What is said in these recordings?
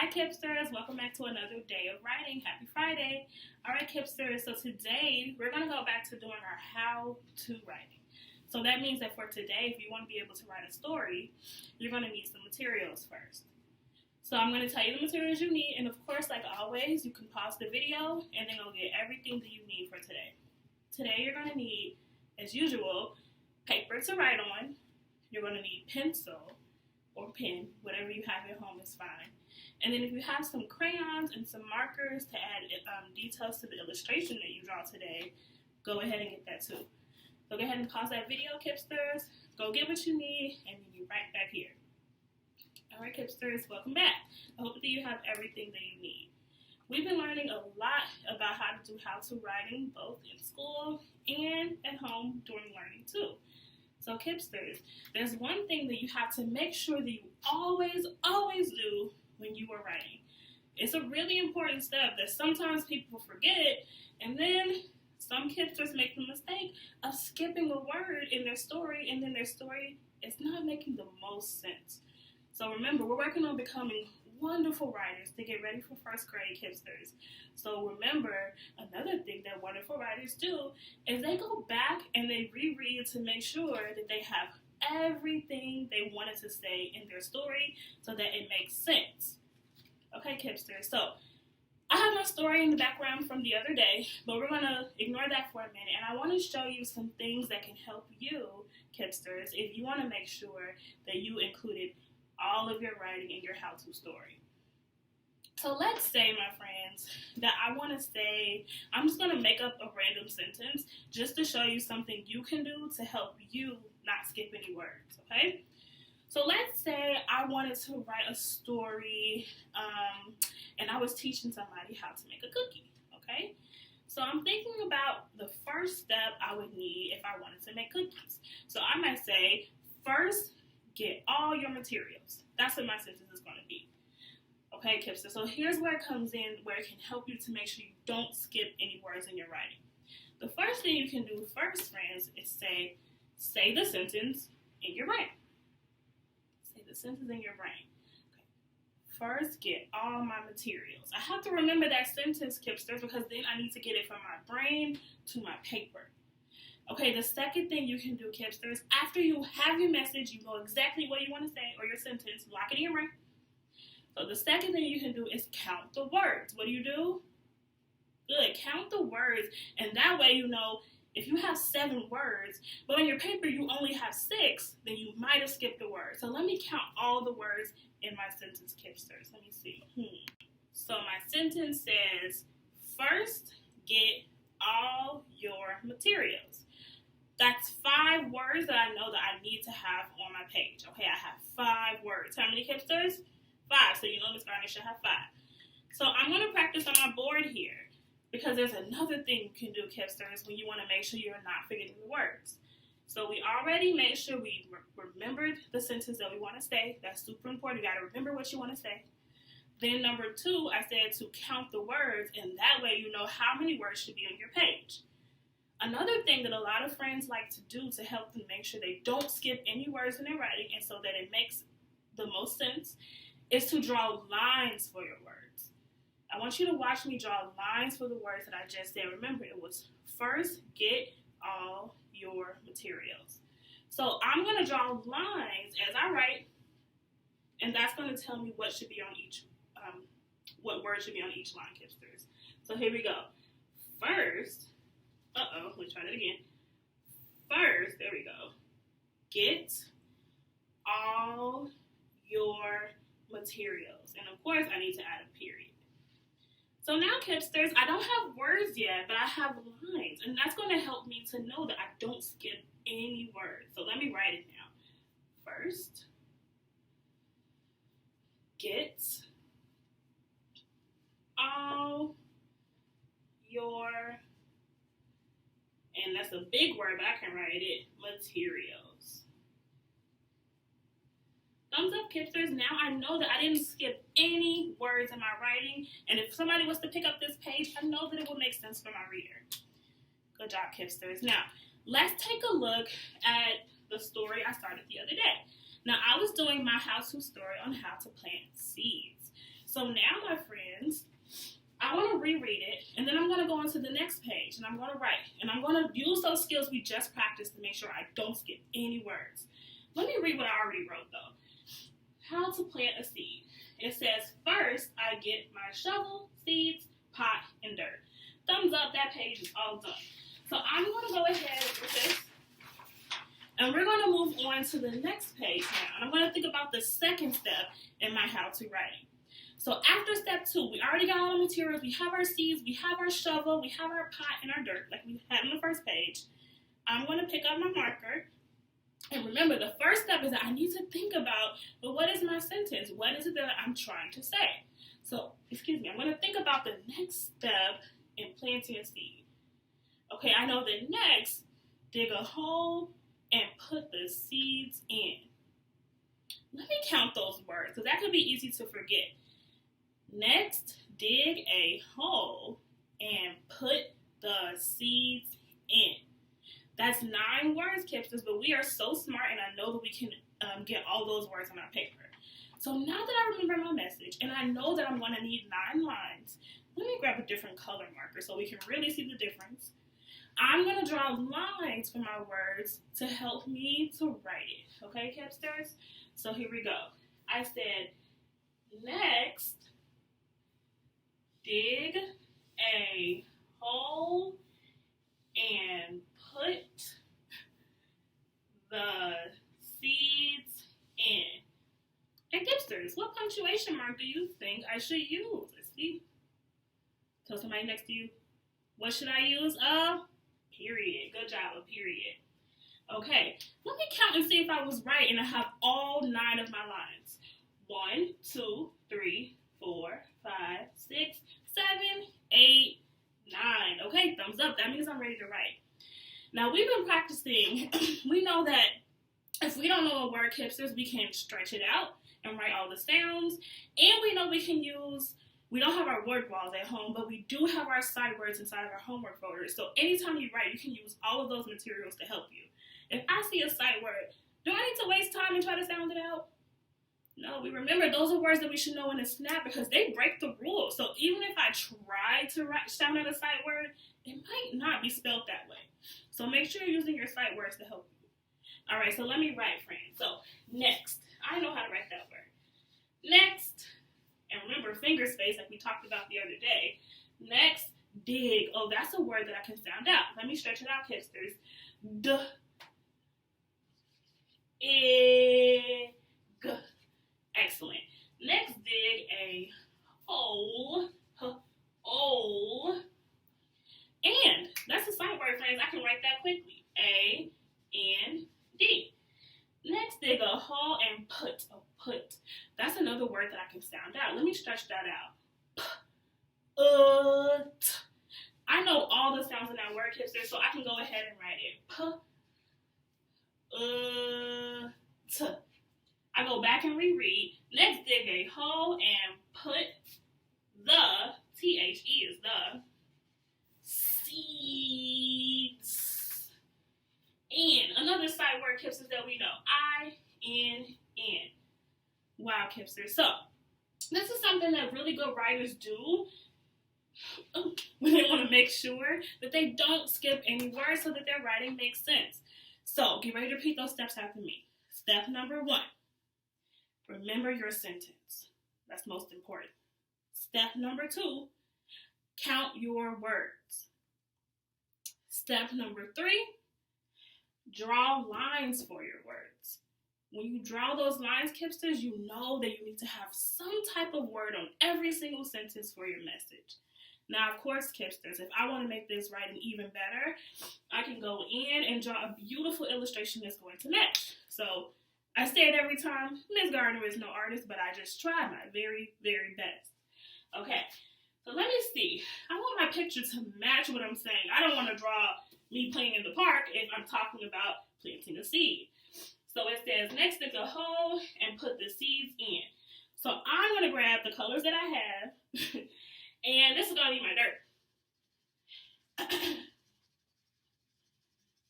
Hi Kipsters, welcome back to another day of writing. Happy Friday. Alright Kipsters, so today we're going to go back to doing our how-to writing. So that means that for today, if you want to be able to write a story, you're going to need some materials first. So I'm going to tell you the materials you need, and of course, like always, you can pause the video and then go get everything that you need for today. Today you're going to need, as usual, paper to write on. You're going to need pencil or pen, whatever you have at home is fine. And then if you have some crayons and some markers to add details to the illustration that you draw today, go ahead and get that too. So go ahead and pause that video, Kipsters. Go get what you need, and then you're right back here. All right, Kipsters, welcome back. I hope that you have everything that you need. We've been learning a lot about how to do how-to writing, both in school and at home during learning too. So Kipsters, there's one thing that you have to make sure that you always do when you are writing. It's a really important step that sometimes people forget, and then some Kipsters make the mistake of skipping a word in their story, and then their story is not making the most sense. So remember, we're working on becoming wonderful writers to get ready for first grade, Kipsters. So remember, another thing that wonderful writers do is they go back and they reread to make sure that they have everything they wanted to say in their story so that it makes sense. Okay, Kipsters, so I have my story in the background from the other day, but we're going to ignore that for a minute, and I want to show you some things that can help you, Kipsters, if you want to make sure that you included all of your writing in your how-to story. So let's say, my friends, that I want to say, I'm just going to make up a random sentence just to show you something you can do to help you not skip any words, okay? So let's say I wanted to write a story and I was teaching somebody how to make a cookie, okay? So I'm thinking about the first step I would need if I wanted to make cookies. So I might say, first, get all your materials. That's what my sentence is going to be. Okay, Kipster, so here's where it comes in, where it can help you to make sure you don't skip any words in your writing. The first thing you can do first, friends, is say the sentence in your brain. Say the sentence in your brain. Okay. First, get all my materials. I have to remember that sentence, Kipsters, because then I need to get it from my brain to my paper. Okay, the second thing you can do, Kipsters, after you have your message, you know exactly what you want to say, or your sentence, lock it in your brain. So the second thing you can do is count the words. What do? Good, count the words, and that way you know if you have 7 words, but on your paper you only have 6, then you might have skipped a word. So let me count all the words in my sentence, Kipsters. Let me see. So my sentence says, first, get all your materials. That's 5 words that I know that I need to have on my page. Okay, I have 5 words. How many Kipsters? 5. So you know Miss Garner should have 5. So I'm going to practice on my board here because there's another thing you can do, Kipsters, when you want to make sure you're not forgetting the words. So we already made sure we remembered the sentence that we want to say. That's super important. You got to remember what you want to say. Then number 2, I said to count the words, and that way you know how many words should be on your page. Another thing that a lot of friends like to do to help them make sure they don't skip any words in their writing and so that it makes the most sense is to draw lines for your words. I want you to watch me draw lines for the words that I just said. Remember, it was first, get all your materials. So I'm going to draw lines as I write, and that's going to tell me what should be on each, what word should be on each line, Kipsters. So here we go. First, let me try that again. First, there we go. Get all your materials. And of course, I need to add a period. So now, Kipsters, I don't have words yet, but I have lines. And that's going to help me to know that I don't skip any words. So let me write it now. First, get all your, and that's a big word, but I can write it, materials. Thumbs up, Kipsters. Now I know that I didn't skip any words in my writing, and if somebody was to pick up this page, I know that it would make sense for my reader. Good job, Kipsters. Now, let's take a look at the story I started the other day. Now, I was doing my how-to story on how to plant seeds. So now, my friends, I want to reread it, and then I'm going to go on to the next page, and I'm going to write. And I'm going to use those skills we just practiced to make sure I don't skip any words. Let me read what I already wrote, though. How to plant a seed. It says, first, I get my shovel, seeds, pot, and dirt. Thumbs up, that page is all done. So I'm going to go ahead with this, and we're going to move on to the next page now. And I'm going to think about the second step in my how-to writing. So after step 2, we already got all the materials. We have our seeds, we have our shovel, we have our pot and our dirt, like we had on the first page. I'm going to pick up my marker. And remember, the first step is that I need to think about, well, what is my sentence? What is it that I'm trying to say? So, I'm going to think about the next step in planting a seed. Okay, I know the next, dig a hole and put the seeds in. Let me count those words, because that could be easy to forget. Next, dig a hole and put the seeds in. That's 9 words, Kipsters, but we are so smart, and I know that we can get all those words on our paper. So now that I remember my message, and I know that I'm going to need 9 lines, let me grab a different color marker so we can really see the difference. I'm going to draw lines for my words to help me to write it. Okay, Kipsters? So here we go. I said, next, dig a hole and put the seeds in. And Kipsters, what punctuation mark do you think I should use? Let's see. Tell somebody next to you. What should I use? A period. Good job, a period. Okay, let me count and see if I was right and I have all 9 of my lines. 1, 2, 3, 4, 5, 6, 7, 8, 9. Okay, thumbs up. That means I'm ready to write. Now, we've been practicing. We know that if we don't know a word, Kipsters, we can stretch it out and write all the sounds. And we know we can use, we don't have our word walls at home, but we do have our sight words inside of our homework folders. So anytime you write, you can use all of those materials to help you. If I see a sight word, do I need to waste time and try to sound it out? No, we remember those are words that we should know in a snap because they break the rules. So even if I try to sound out a sight word, it might not be spelled that way. So make sure you're using your sight words to help you. All right, so let me write, friends. So next, I know how to write that word. Next, and remember finger space like we talked about the other day. Next, dig. Oh, that's a word that I can sound out. Let me stretch it out, Kipsters. Dig. Excellent. Next, dig a hole. Hole. And that's a sight word, friends. I can write that quickly. A-N-D. Next, dig a hole and put. Oh, put. That's another word that I can sound out. Let me stretch that out. P-ut. I know all the sounds in that word, Kipsters, so I can go ahead and write it. P-ut. I go back and reread. Next, dig a hole and put the, T-H-E is the, seeds in. Another sight word, Kipsters, that we know. I-N-N. Wow, Kipsters. So, this is something that really good writers do when they want to make sure that they don't skip any words so that their writing makes sense. So, get ready to repeat those steps after me. Step number 1. Remember your sentence. That's most important. Step number 2, count your words. Step number 3, draw lines for your words. When you draw those lines, Kipsters, you know that you need to have some type of word on every single sentence for your message. Now, of course, Kipsters, if I want to make this writing even better, I can go in and draw a beautiful illustration that's going to match. So, I say it every time, Ms. Gardner is no artist, but I just try my very, very best. Okay, so let me see. I want my picture to match what I'm saying. I don't want to draw me playing in the park if I'm talking about planting a seed. So it says, next dig a hole and put the seeds in. So I'm going to grab the colors that I have, and this is going to be my dirt.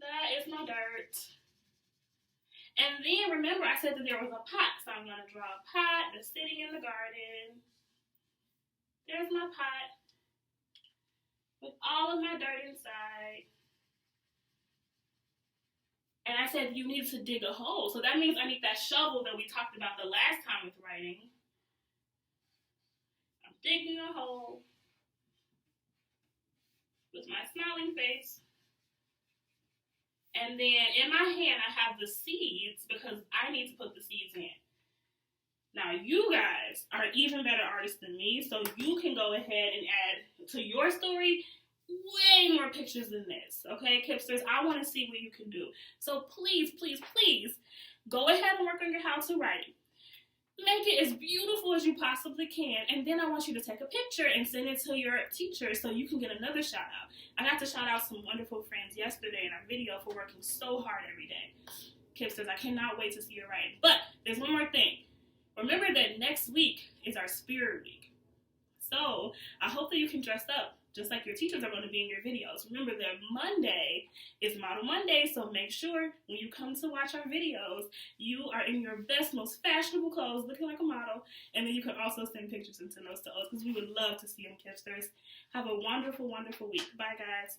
That is my dirt. And then remember I said that there was a pot, so I'm going to draw a pot that's sitting in the garden. There's my pot with all of my dirt inside. And I said you need to dig a hole. So that means I need that shovel that we talked about the last time with writing. I'm digging a hole with my smiling face. And then in my hand, I have the seeds because I need to put the seeds in. Now, you guys are even better artists than me, so you can go ahead and add to your story way more pictures than this, okay, Kipsters? I want to see what you can do. So please, please, please, go ahead and work on your how to writing. Make it as beautiful as you possibly can, and then I want you to take a picture and send it to your teacher so you can get another shout out. I got to shout out some wonderful friends yesterday in our video for working so hard every day. Kipsters, I cannot wait to see your writing. But there's one more thing. Remember that next week is our Spirit Week. So I hope that you can dress up just like your teachers are going to be in your videos. Remember that Monday is Model Monday, so make sure when you come to watch our videos, you are in your best, most fashionable clothes, looking like a model, and then you can also send pictures and send those to us because we would love to see them, Kipsters. Have a wonderful, wonderful week. Bye, guys.